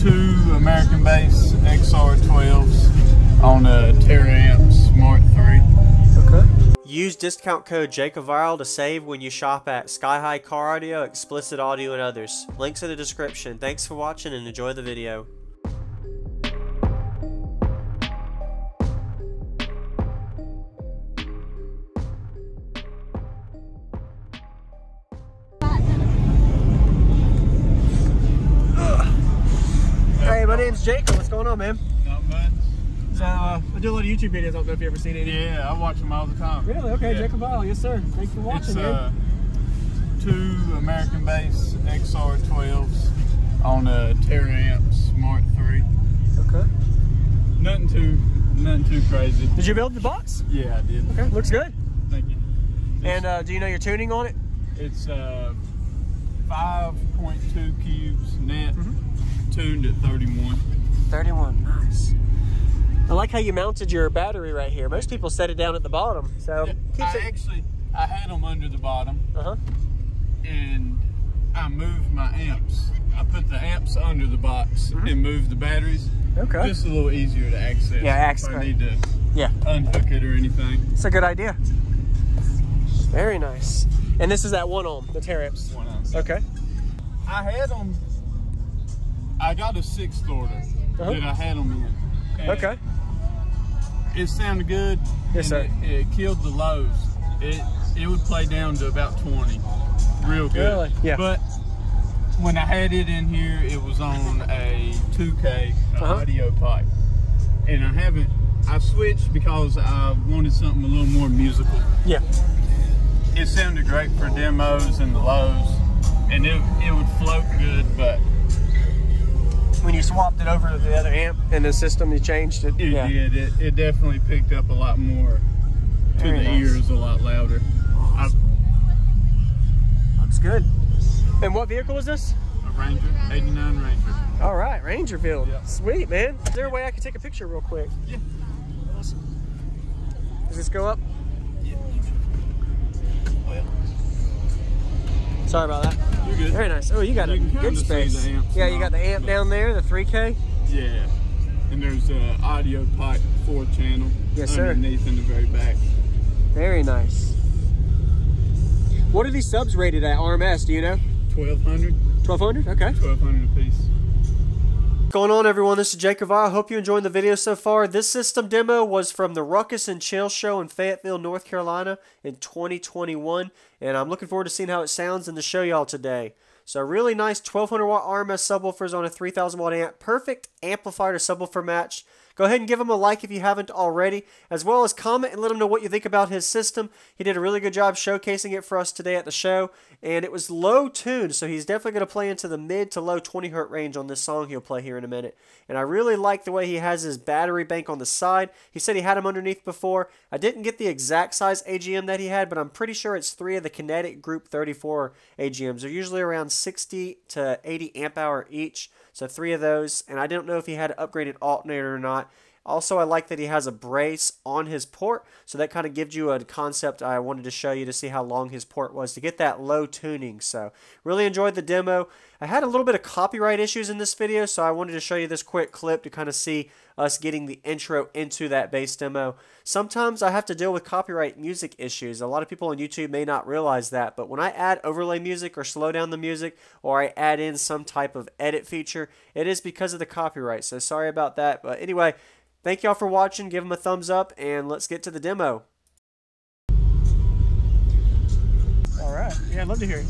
two American bass XR12s on a Teraamp Smart 3. Okay. Use discount code JacobViral to save when you shop at Sky High Car Audio, Explicit Audio, and others. Links in the description. Thanks for watching and enjoy the video. Hey, my name's Jacob. What's going on, man? Not much. So, I do a lot of YouTube videos. I don't know if you've ever seen any. Yeah, I watch them all the time. Really? Okay, yeah. JacobViral. Yes, sir. Thanks for watching, man. Two American bass XR12s on a Teraamp Smart 3. Okay. Nothing too crazy. Did you build the box? Yeah, I did. Okay, looks good. Thank you. And do you know your tuning on it? It's 5.2 cubes net, tuned at 31. 31, nice. I like how you mounted your battery right here. Most people set it down at the bottom, so I had them under the bottom, and I moved my amps. I put the amps under the box and moved the batteries. Okay. Just a little easier to access. Yeah, if I need to unhook it or anything. It's a good idea. Very nice. And this is that 1 ohm, the Teraamps. 1 ohm. Okay. I had them. I got a 6th order that I had them in. Okay. It sounded good. Yes, sir. It killed the lows. It would play down to about 20, real good. Really? Yeah. But when I had it in here, it was on a 2K audio pipe, and I switched because I wanted something a little more musical. Yeah. It sounded great for demos and the lows, and it would float good, but when you swapped it over to the other amp in the system, you changed it. It did. It definitely picked up a lot more to the ears, a lot louder. Looks good. And what vehicle is this? A Ranger, 89 Ranger. All right, Ranger build. Yeah. Sweet, man. Is there a way I can take a picture real quick? Yeah. Awesome. Does this go up? Yeah. Well, sorry about that. you're good. Very nice. Oh, you got a good space. Yeah, you got the amp down there, the 3K. Yeah. And there's an audio pipe 4-channel underneath in the very back. Very nice. What are these subs rated at RMS? Do you know? 1200. 1200? Okay. 1200 a piece. What's going on, everyone? This is JacobViral. I hope you enjoyed the video so far. This system demo was from the Ruckus and Chill show in Fayetteville, North Carolina in 2021, and I'm looking forward to seeing how it sounds and to show y'all today. So really nice 1200 watt RMS subwoofers on a 3000 watt amp. Perfect amplifier to subwoofer match. Go ahead and give him a like if you haven't already, as well as comment and let him know what you think about his system. He did a really good job showcasing it for us today at the show, and it was low tuned, so he's definitely going to play into the mid to low 20 hertz range on this song he'll play here in a minute. And I really like the way he has his battery bank on the side. He said he had him underneath before. I didn't get the exact size AGM that he had, but I'm pretty sure it's 3 of the Kinetic Group 34 AGMs. They're usually around 60 to 80 amp hour each. So 3 of those, and I don't know if he had an upgraded alternator or not. Also, I like that he has a brace on his port, so that kind of gives you a concept I wanted to show you to see how long his port was to get that low tuning. So really enjoyed the demo. I had a little bit of copyright issues in this video, so I wanted to show you this quick clip to kind of see us getting the intro into that bass demo. Sometimes I have to deal with copyright music issues. A lot of people on YouTube may not realize that, but when I add overlay music or slow down the music, or I add in some type of edit feature, it is because of the copyright. So sorry about that. But anyway, thank y'all for watching. Give them a thumbs up, and let's get to the demo. All right. Yeah, I'd love to hear it.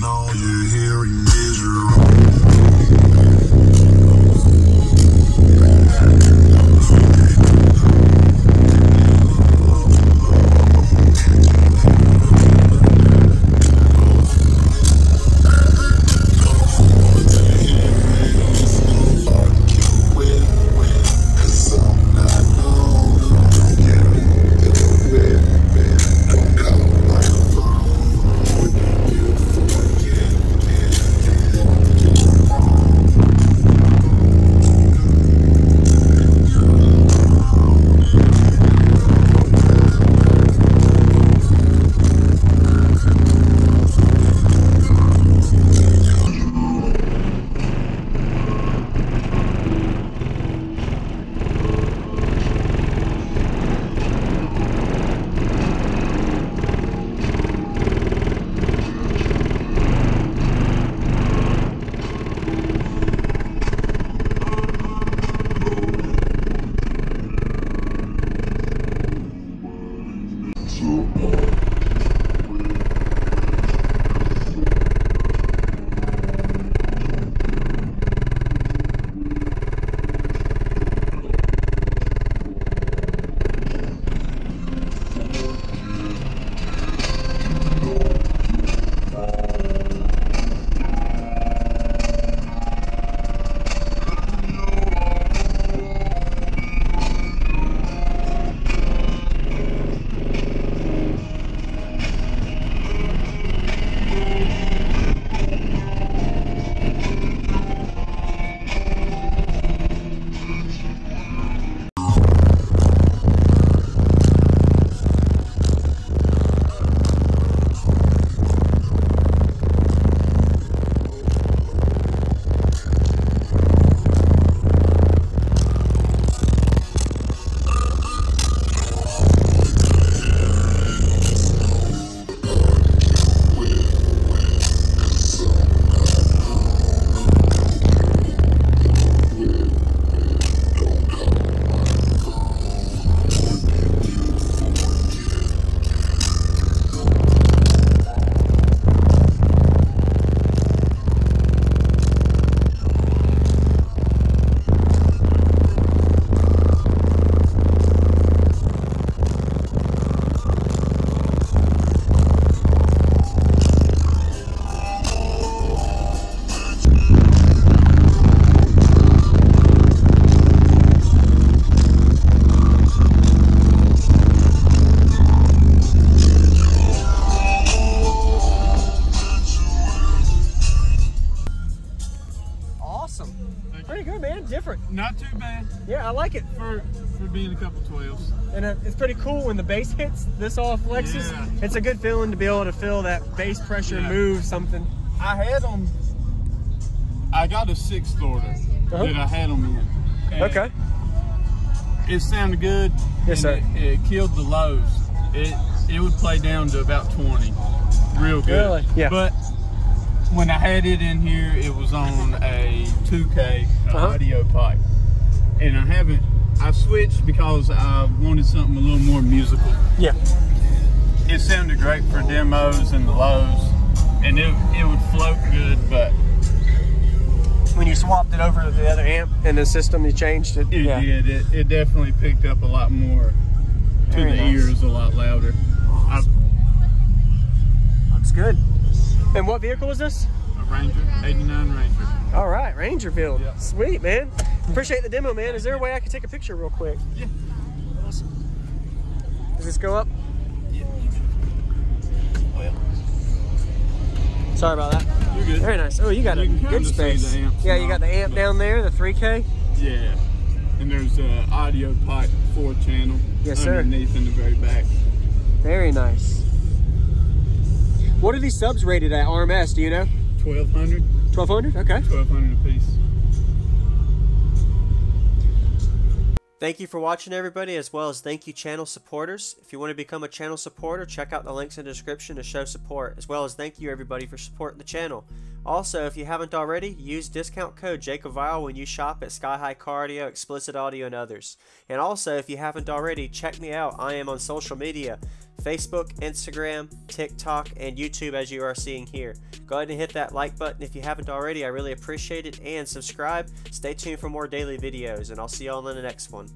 All you're hearing is your own like it. For being a couple 12s. And it's pretty cool when the bass hits, this all flexes. Yeah. It's a good feeling to be able to feel that bass pressure move something. I had them, I got a 6th order that I had them in. And Okay. it sounded good. Yes, sir. It killed the lows. It would play down to about 20. Real good. Really? Yeah. But when I had it in here, it was on a 2K audio pipe. And I switched because I wanted something a little more musical. Yeah. It sounded great for demos and the lows. And it would float good, but When you swapped it over to the other amp in the system, you changed it. it did. It definitely picked up a lot more to Very the nice. ears, a lot louder. Looks good. And what vehicle is this? A Ranger, 89 Ranger. All right, Rangerville. Yeah. Sweet, man. Appreciate the demo, man. Is there a way I can take a picture real quick? Yeah. Awesome. Does this go up? Yeah. Well, Sorry about that. you're good. Very nice. Oh, you got a You can good kinda see space. the amps Yeah, you got the now, amp but- down there, the 3K. Yeah. And there's a audio pipe 4-channel Yes, sir. underneath in the very back. Very nice. What are these subs rated at RMS? Do you know? 1200. 1200? Okay. 1200 a piece. Thank you for watching, everybody, as well as thank you channel supporters. If you want to become a channel supporter, check out the links in the description to show support, as well as thank you everybody for supporting the channel. Also, if you haven't already, use discount code JacobViral when you shop at Sky High Cardio, Explicit Audio, and others. And also, if you haven't already, check me out. I am on social media, Facebook, Instagram, TikTok, and YouTube, as you are seeing here. Go ahead and hit that like button if you haven't already. I really appreciate it. And subscribe. Stay tuned for more daily videos, and I'll see y'all in the next one.